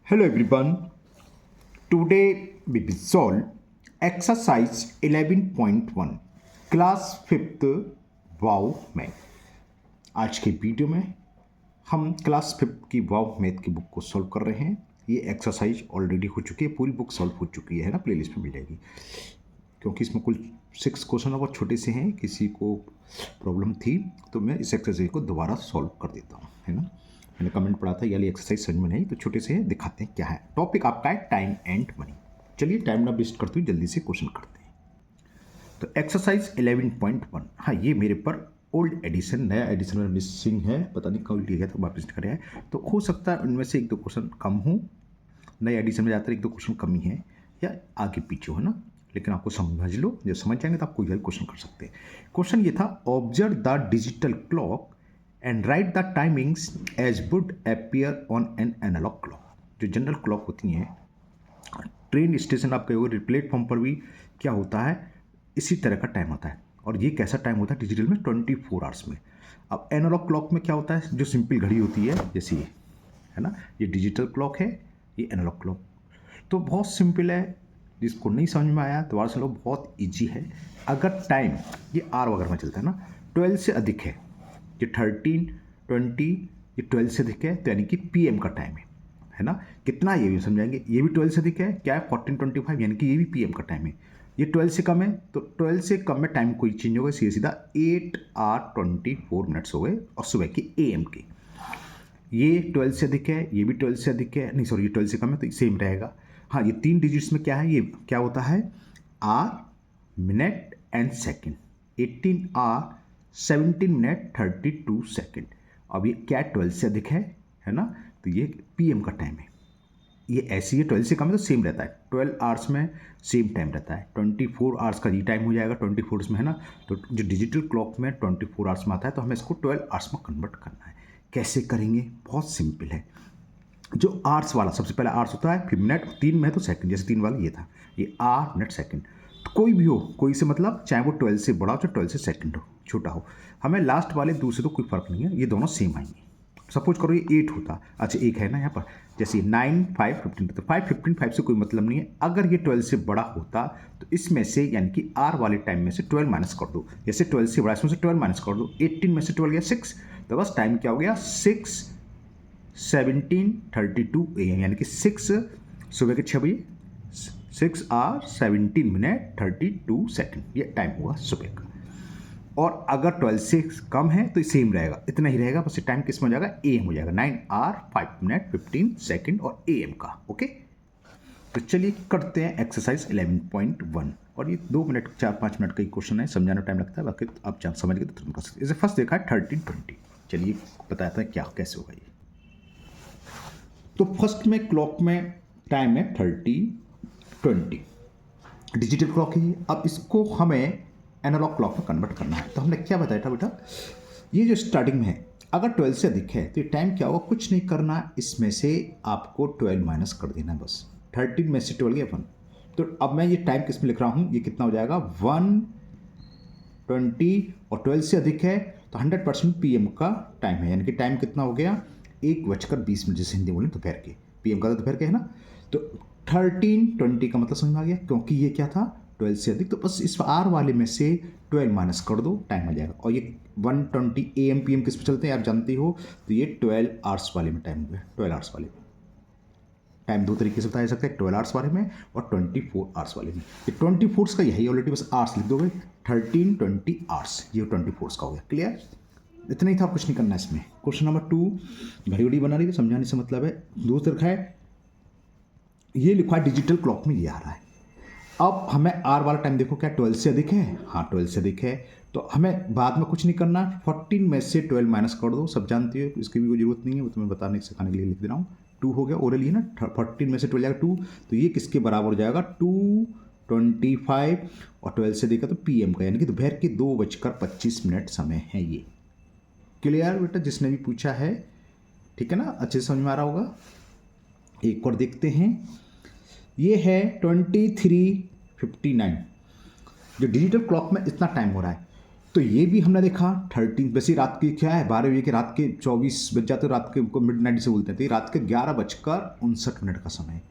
Hello everyone. Today we will solve exercise 11.1 class 5th wow math. आज के video में हम क्लास 5th की वाव मैथ की बुक को सॉल्व कर रहे हैं। ये एक्सरसाइज ऑलरेडी हो चुकी है, पूरी बुक सॉल्व हो चुकी है ना, प्लेलिस्ट में मिल जाएगी। क्योंकि इसमें कुल 6 क्वेश्चन और बहुत छोटे से हैं, किसी को प्रॉब्लम थी तो मैं इस एक्सरसाइज को दोबारा सॉल्व कर देता हूँ, है ना। मैंने कमेंट पढ़ा था ये एक्सरसाइज समझ में नहीं, तो छोटे से दिखाते हैं क्या है। टॉपिक आपका है टाइम एंड मनी। चलिए टाइम ना वेस्ट करते हुए जल्दी से क्वेश्चन करते हैं। तो एक्सरसाइज 11.1, हाँ ये मेरे पर ओल्ड एडिशन, नया एडिशन में मिसिंग है, पता नहीं कब लिया गया था, वापस कर है। तो हो सकता है उनमें से 1-2 क्वेश्चन कम हो, नए एडिशन में ज़्यादातर 1-2 क्वेश्चन कम ही है या आगे पीछे हो ना, लेकिन आपको समझ लो, जब समझ जाएंगे तो आप कोई भी क्वेश्चन कर सकते हैं। क्वेश्चन ये था, observe the digital clock and write the timings as would appear on an analog clock. जो जनरल क्लॉक होती हैं, ट्रेन स्टेशन आप कहोगे, प्लेटफॉर्म पर भी क्या होता है, इसी तरह का टाइम होता है। और ये कैसा टाइम होता है डिजिटल में? 24 आवर्स में। अब एनालॉग क्लॉक में क्या होता है, जो सिंपल घड़ी होती है जैसे ये, है ना, ये डिजिटल क्लॉक है, ये एनालॉग क्लॉक। तो बहुत सिंपल है, जिसको नहीं समझ में आया दोबारा से लो, बहुत ईजी है। अगर टाइम ये आर वगैरह में चलता है ना, 12 से अधिक है, ये 13, 20, ये 12 से अधिक है, तो यानी कि पीएम का टाइम है ना। कितना ये भी समझाएंगे, ये भी 12 से अधिक है, क्या है 14:25, यानी कि ये भी पीएम का टाइम है। ये 12 से कम है, तो 12 से कम में टाइम कोई चेंज होगा, सीधा 8 hours 24 minutes हो गए, और सुबह के एएम के। ये 12 से अधिक है, ये भी 12 से अधिक है, नहीं सॉरी ये 12 से कम है, तो सेम रहेगा। हाँ, ये 3 डिजिट्स में क्या है, ये क्या होता है, hour, minute and second. 18 hour 17 minute 32 second. अब ये क्या 12 से अधिक है ना, तो ये पीएम का टाइम है। ये ऐसी है, 12 से कम है तो सेम रहता है, 12 आवर्स में सेम टाइम रहता है। 24 आवर्स का ये टाइम हो जाएगा 24 में, है ना। तो जो डिजिटल क्लॉक में 24 आवर्स में आता है, तो हमें इसको 12 आवर्स में कन्वर्ट करना है। कैसे करेंगे, बहुत सिंपल है। जो आवर्स वाला सबसे पहले आवर्स होता है, फिर मिनट, 3 में है तो सेकंड, जैसे 3 वाला ये था, ये आर मिनट सेकंड। तो कोई भी हो, कोई से मतलब चाहे वो 12 से बड़ा हो चाहे 12 से सेकंड हो, छोटा हो, हमें लास्ट वाले दूसरे तो कोई फर्क नहीं है, ये दोनों सेम आएंगे। सपोज करो ये 8 होता, अच्छा 1 है ना यहाँ पर, जैसे 9, 5, 15, तो 5, 15, 5 से कोई मतलब नहीं है। अगर ये 12 से बड़ा होता तो इसमें से यानी कि आर वाले टाइम में से 12 माइनस कर दो, जैसे 12 से बड़ा इसमें से 12 माइनस कर दो, 18 में से 12 गया 6, तो बस टाइम क्या हो गया 6, 17:32 AM, यानी कि 6 सुबह के 6 बजे, 6 hours 17 minutes 32 seconds, ये टाइम हुआ सुबह का। और अगर 12 से कम है तो सेम रहेगा, इतना ही रहेगा, बस टाइम किस में हो जाएगा, AM हो जाएगा, 9 hours 5 minutes 15 seconds और AM का। ओके, तो चलिए करते हैं एक्सरसाइज 11.1। और ये 2 मिनट 4-5 मिनट का ही क्वेश्चन है, समझाना टाइम लगता है, बाकी आप समझ गए तो तुरंत कर सकते। इसे फर्स्ट देखा है 13:20। चलिए बताता है क्या कैसे होगा ये। तो फर्स्ट में क्लॉक में टाइम है 30:20, डिजिटल क्लॉक है। अब इसको हमें एनालॉग क्लॉक में कन्वर्ट करना है। तो हमने क्या बताया था बेटा, ये जो स्टार्टिंग में है, अगर 12 से अधिक है तो ये टाइम क्या होगा, कुछ नहीं करना, इसमें से आपको 12 माइनस कर देना है बस। 13 में से 12 गया 1, तो अब मैं ये टाइम किस में लिख रहा हूँ, ये कितना हो जाएगा 1:20, और 12 से अधिक है तो 100% पीएम का टाइम है, यानी कि टाइम कितना हो गया 1:20, जैसे हिंदी बोलें दोपहर के, पीएम का तो दोपहर के है ना। तो 13:20 का मतलब समझ में आ गया, क्योंकि ये क्या था 12 से अधिक, तो बस इस आर वाले में से 12 माइनस कर दो, टाइम आ जाएगा। और ये 1:20 AM PM किस पे चलते हैं आप जानते हो, तो ये 12 आवर्स वाले में टाइम हो गया। 12 आवर्स वाले में टाइम 2 तरीके से बताया जा सकता है, 12 आवर्स वाले में और 24 आवर्स वाले में। ये 24 का यही ऑलरेडी, बस आवर्स लिख दोगे, 13:20 आवर्स, ये 24 का हो गया। क्लियर, इतना ही था, कुछ नहीं करना इसमें। क्वेश्चन नंबर 2, घड़ी उड़ी बना रही है, समझाने से मतलब है। दोस्त रखा है, ये लिखा है डिजिटल क्लॉक में ये आ रहा है। अब हमें आर वाला टाइम देखो, क्या 12 से अधिक है, हाँ 12 से अधिक है, तो हमें बाद में कुछ नहीं करना, 14 में से 12 माइनस कर दो, सब जानते हो, इसकी भी कोई जरूरत नहीं है, वो तुम्हें बताने सिखाने के लिए लिख दे रहा हूँ। 2 हो गया, ओरल ही ना, 14 में से 12 जाएगा 2, तो ये किसके बराबर हो जाएगा 2:25, और 12 से देखा तो पीएम का, यानी कि दोपहर के 2:25 समय है ये। क्लियर बेटा, जिसने भी पूछा है, ठीक है ना, अच्छे से समझ में आ रहा होगा। एक और देखते हैं, ये है 23:59, जो डिजिटल क्लॉक में इतना टाइम हो रहा है। तो ये भी हमने देखा 13, वैसे रात की क्या है 12 बजे के, रात के 24 बज जाते, रात के को मिड नाइट से बोलते हैं, तो ये रात के 11:59 का समय है।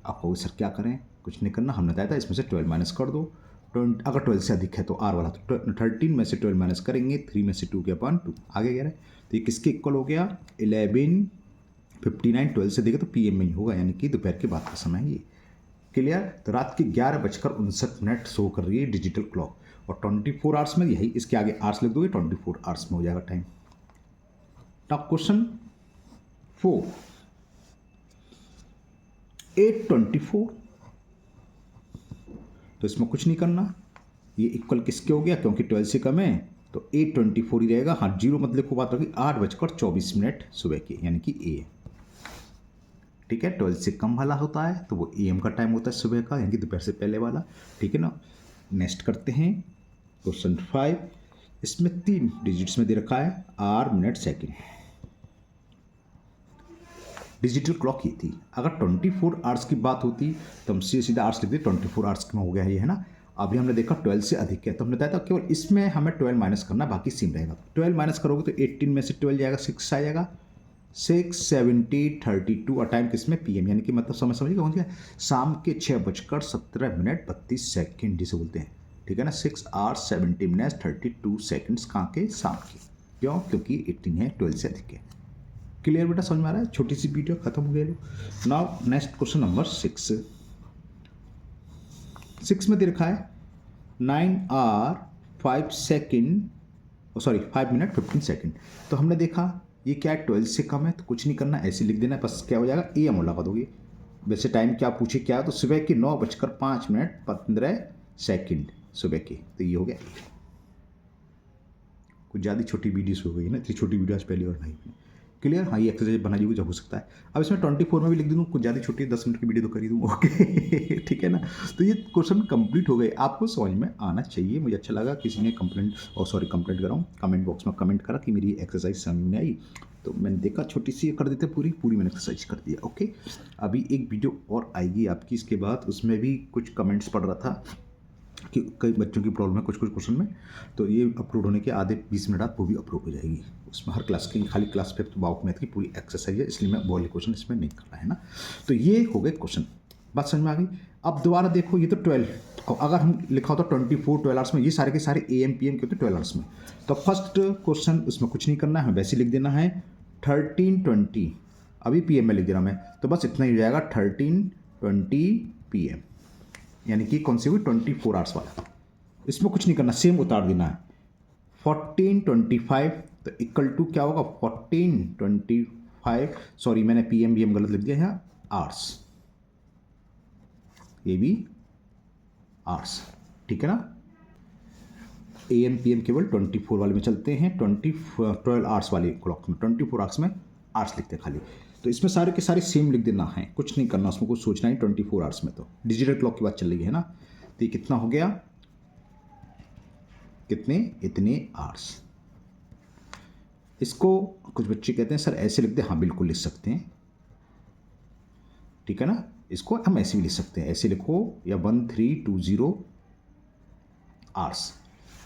आप कहोगे सर क्या करें, कुछ नहीं करना, हमने बताया था इसमें से 12 माइनस कर दो। 20 अगर 12 से अधिक है तो आर वाला, तो 13 में से 12 माइनस करेंगे, 3 में से 2 के अपन 2 आगे कह रहे हैं, तो ये किसके इक्वल हो गया 11:59। 12 से देखा तो PM में ही होगा, यानी कि दोपहर के बाद का समय है ये। क्लियर। तो रात के 11:59 शो कर रही है डिजिटल क्लॉक, और 24 आवर्स में यही, इसके आगे आवर्स लिख दोगे 24 आवर्स में हो जाएगा टाइम। नाउ क्वेश्चन 4, 8:24, तो इसमें कुछ नहीं करना, ये इक्वल किसके हो गया, क्योंकि 12 से कम है तो 8:24 ही रहेगा। हाँ, जीरो मत लिखो, बात होगी 8:24 सुबह की, यानी कि AM। ठीक है, 12 से कम वाला होता है तो वो AM का टाइम होता है सुबह का, यानी कि दोपहर से पहले वाला। ठीक है ना। नेक्स्ट करते हैं क्वेश्चन 5। इसमें 3 डिजिट्स में दे रखा है hour, minute, second. Digital clock ये थी। अगर 24 आवर्स की बात होती तो हम सीधा आवर्स लिखते, 24 आवर्स में हो गया ये, है ना। अभी हमने देखा 12 से अधिक है, तो हमने बताया था केवल इसमें हमें 12 माइनस करना, बाकी सेम रहेगा। 12 माइनस करोगे तो 18 में से 12 जाएगा, 6 आ जाएगा, 6, 70, 32, और टाइम किसमें PM, यानी कि मतलब समझिए कौन सी है, शाम के 6:17 जिसे बोलते हैं। ठीक है ना, 6 आवर्स 70 मिनट्स 32 सेकेंड्स कहाँ के, शाम के। क्यों, क्योंकि 18 है, 12 से अधिक है। क्लियर बेटा, समझ में आ रहा है। छोटी सी वीडियो खत्म हो गई। Now next question number 6। 6 में दे रखा है 9 hour 5 second, sorry 5 minute 15 second. तो हमने देखा ये क्या है, 12 से कम है, तो कुछ नहीं करना, ऐसे लिख देना, बस क्या हो जाएगा AM लगा दोगे। वैसे टाइम क्या पूछे क्या है, तो सुबह के 9:05 सुबह के, तो ये हो गया। कुछ ज़्यादा छोटी वीडियोस हो गई ना, इतनी छोटी वीडियो आज पहली और नहीं। क्लियर। हाँ, ये एक्सरसाइज बनाई हुई जब हो सकता है। अब इसमें 24 में भी लिख दूँ, कुछ ज़्यादा छोटी 10 मिनट की वीडियो तो कर ही दूँ। ओके ठीक है ना। तो ये क्वेश्चन कंप्लीट हो गए, आपको समझ में आना चाहिए। मुझे अच्छा लगा किसी ने कंप्लेंट कर रहा हूँ, कमेंट बॉक्स में कमेंट करा कि मेरी एक्सरसाइज समझ में आई, तो मैंने देखा छोटी सी कर देते, पूरी मैंने एक्सरसाइज कर दिया। ओके, अभी एक वीडियो और आएगी आपकी इसके बाद, उसमें भी कुछ कमेंट्स पढ़ रहा था कि कई बच्चों की प्रॉब्लम है कुछ क्वेश्चन में, तो ये अपलोड होने के आधे 20 मिनट बाद वो भी अपलोड हो जाएगी। उसमें हर क्लास की, खाली क्लास 5 वाउट मैथ की पूरी एक्सरसाइज है, इसलिए मैं वो वाले क्वेश्चन इसमें नहीं कर रहा है ना। तो ये हो गए क्वेश्चन, बात समझ में आ गई। अब दोबारा देखो, ये तो 12, और अगर हम लिखा होता 24 12 आवर्स में, ये सारे के सारे AM PM के होते 12 आवर्स में। तो फर्स्ट क्वेश्चन उसमें कुछ नहीं करना है, हमें वैसे लिख देना है 13:20, अभी PM में लिख देना मैं, तो बस इतना ही हो जाएगा 13:20 PM, यानी कि कौन सी हुई 24 आवर्स वाला। इसमें कुछ नहीं करना, सेम उतार देना है। 14:25 तो इक्वल टू क्या होगा 14:25, सॉरी मैंने PM गलत लिख दिया है, आवर्स, ये भी आवर्स। ठीक है ना। AM PM केवल 24 वाले में चलते हैं, 12 आवर्स वाले क्लॉक में 24 आवर्स में आवर्स लिखते हैं खाली। तो इसमें सारे के सारे सेम लिख देना है, कुछ नहीं करना, उसमें कुछ सोचना ही 24 आवर्स में। तो डिजिटल क्लॉक की बात चल रही है ना। तो ये कितना हो गया, कितने, इतने आवर्स। इसको कुछ बच्चे कहते हैं सर ऐसे लिख दे, हाँ बिल्कुल लिख सकते हैं। ठीक है ना, इसको हम ऐसे भी लिख सकते हैं, ऐसे लिखो, या 1320 आवर्स।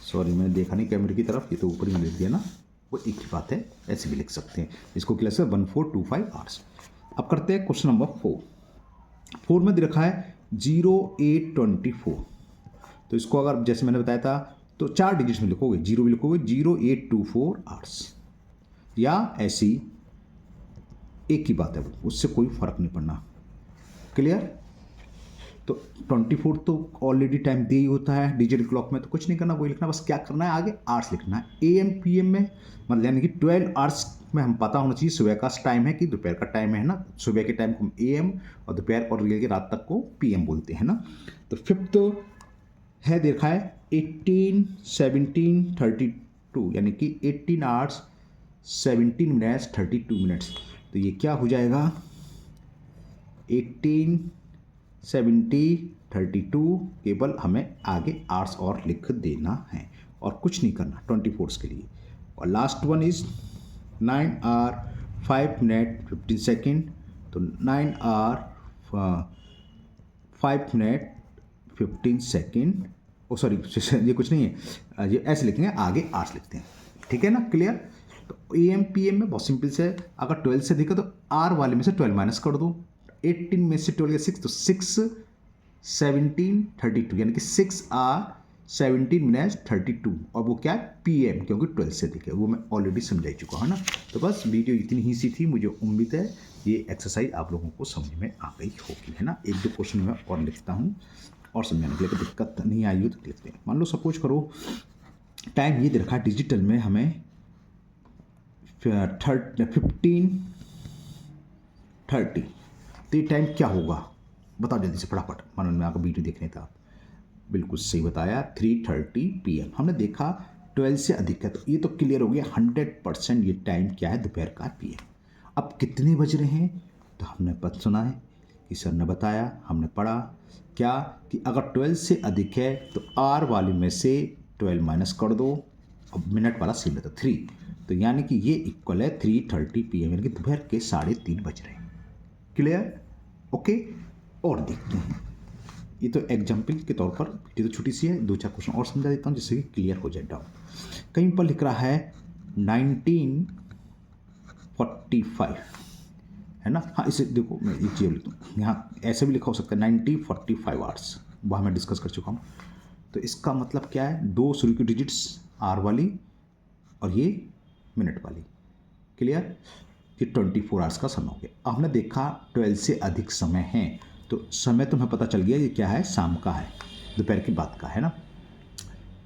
सॉरी मैंने देखा नहीं कैमरे की तरफ, ये तो ऊपर ही लिख दिया ना, वो एक ही बात है, ऐसे भी लिख सकते हैं। इसको क्या लिखते हैं 1425 आवर्स। अब करते हैं क्वेश्चन नंबर 4। 4 में दे रखा है 0824, तो इसको अगर जैसे मैंने बताया था तो 4 डिजिट्स में लिखोगे, जीरो भी लिखोगे 0824 आवर्स, या ऐसी एक ही बात है वो, उससे कोई फर्क नहीं पड़ना। क्लियर। तो 24 तो ऑलरेडी टाइम दे ही होता है डिजिटल क्लॉक में, तो कुछ नहीं करना, वही लिखना, बस क्या करना है आगे आवर्स लिखना है। AM PM में मतलब यानी कि 12 आवर्स में हम पता होना चाहिए सुबह का टाइम है कि दोपहर का टाइम है ना। सुबह के टाइम को हम AM और दोपहर और रियल के रात तक को PM बोलते हैं ना। तो फिफ्थ है देखा है 18 17 32, यानी कि 18 आवर्स 17 मिनट्स 32 मिनट्स। तो ये क्या हो जाएगा 18 70 32, केवल हमें आगे आवर्स और लिख देना है और कुछ नहीं करना 24 के लिए। और last one is 9 hour 5 minute 15 second, तो 9 hour 5 minute 15 second oh sorry ये कुछ नहीं है, ये ऐसे लिखेंगे, आगे आर्ट्स लिखते हैं, ठीक है ना, क्लियर। तो AM PM में बहुत सिंपल से है, अगर 12 से अधिक है तो R वाले में से 12 माइनस कर दो, 18 में से 12 6 तो 6 17 32, यानी कि 6R 17 minus 32, और वो क्या है PM, क्योंकि 12 से अधिक है, वो मैं ऑलरेडी समझा चुका है ना। तो बस वीडियो इतनी ही सी थी, मुझे उम्मीद है ये एक्सरसाइज आप लोगों को समझ में आ गई होगी, है ना। एक दो क्वेश्चन मैं और लिखता हूँ और समझाने के लिए, दिक्कत नहीं आई हो तो लिखते हैं। मान लो सपोज करो टाइम ये दे रखा है डिजिटल में हमें 15:30, तो ये टाइम क्या होगा बताओ जल्दी से फटाफट, मन में आकर वीडियो देखने था आप। बिल्कुल सही बताया, 3:30 PM। हमने देखा 12 से अधिक है, तो ये तो क्लियर हो गया 100% ये टाइम क्या है, दोपहर का PM। अब कितने बज रहे हैं, तो हमने पता सुना है कि सर ने बताया, हमने पढ़ा क्या कि अगर 12 से अधिक है तो R वाले में से 12 माइनस कर दो, अब मिनट वाला सेम रहता 3, तो यानी कि ये इक्वल है 3:30 PM, यानी कि दोपहर के 3:30 बज रहे हैं, क्लियर, ओके। और देखते हैं, ये तो एग्जाम्पल के तौर पर वीडियो तो छोटी सी है, दो चार क्वेश्चन और समझा देता हूँ जिससे कि क्लियर हो जाए डाउट। कहीं पर लिख रहा है 1945, है ना, हाँ इसे देखो मैं एक चीज़ लिखता हूँ, यहाँ ऐसे भी लिखा हो सकता है 1945 आवर्स, वह मैं डिस्कस कर चुका हूँ। तो इसका मतलब क्या है, दो शुरू की डिजिट्स R वाली और ये मिनट वाली, क्लियर, कि 24 आवर्स का समय हो गया। अब हमने देखा 12 से अधिक समय है, तो समय तो हमें पता चल गया ये क्या है, शाम का है, दोपहर के बाद का है ना,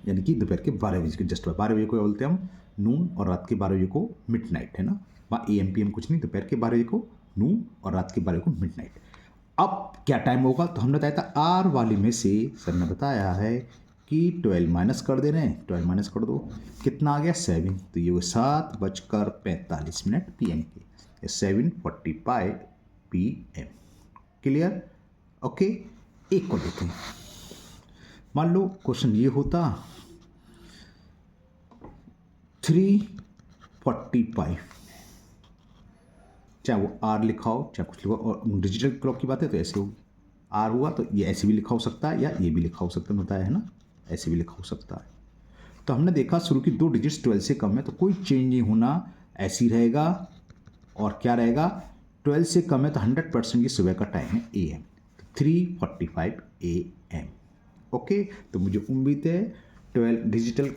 यानी कि दोपहर के 12 बजे के जस्ट 12 बजे को बोलते हैं हम नून, और रात के 12 बजे को मिडनाइट, है ना, वहाँ AM PM कुछ नहीं, दोपहर के 12 बजे को नून और रात के 12 बजे को मिडनाइट। अब क्या टाइम होगा, तो हमने बताया था R वाले में से सर ने बताया है कि 12 माइनस कर दे रहे हैं, 12 माइनस कर दो, कितना आ गया 7, तो ये 7:45 PM के, 7:45 PM, क्लियर, ओके। एक को देखें, मान लो क्वेश्चन ये होता 3:45, चाहे वो R लिखा हो चाहे कुछ लिखा हो, और डिजिटल क्लॉक की बात है तो ऐसे होगी, R हुआ तो ये ऐसे भी लिखा हो सकता है या ये भी लिखा हो सकता है, बताया है ना, ऐसे भी लिखा हो सकता है। तो हमने देखा शुरू की दो डिजिट्स 12 से कम है तो कोई चेंज नहीं होना, ऐसी रहेगा, और क्या रहेगा 12 से कम है तो 100% ये सुबह का टाइम है AM, 3:45 AM, ओके। तो मुझे उम्मीद है 12 डिजिटल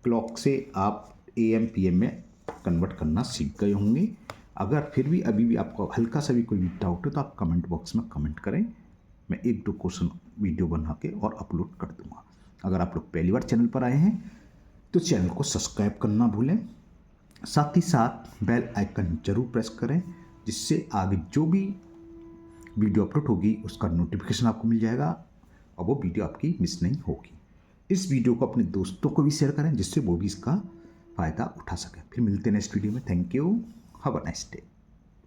क्लॉक से आप AM PM में कन्वर्ट करना सीख गए होंगे। अगर फिर भी अभी भी आपको हल्का सा भी कोई डाउट है तो आप कमेंट बॉक्स में कमेंट करें, मैं एक दो क्वेश्चन वीडियो बना के और अपलोड कर दूंगा। अगर आप लोग पहली बार चैनल पर आए हैं तो चैनल को सब्सक्राइब करना भूलें, साथ ही साथ बेल आइकन जरूर प्रेस करें, जिससे आगे जो भी वीडियो अपलोड होगी उसका नोटिफिकेशन आपको मिल जाएगा और वो वीडियो आपकी मिस नहीं होगी। इस वीडियो को अपने दोस्तों को भी शेयर करें जिससे वो भी इसका फ़ायदा उठा सकें। फिर मिलते हैं नेक्स्ट वीडियो में। Thank you, have a nice day.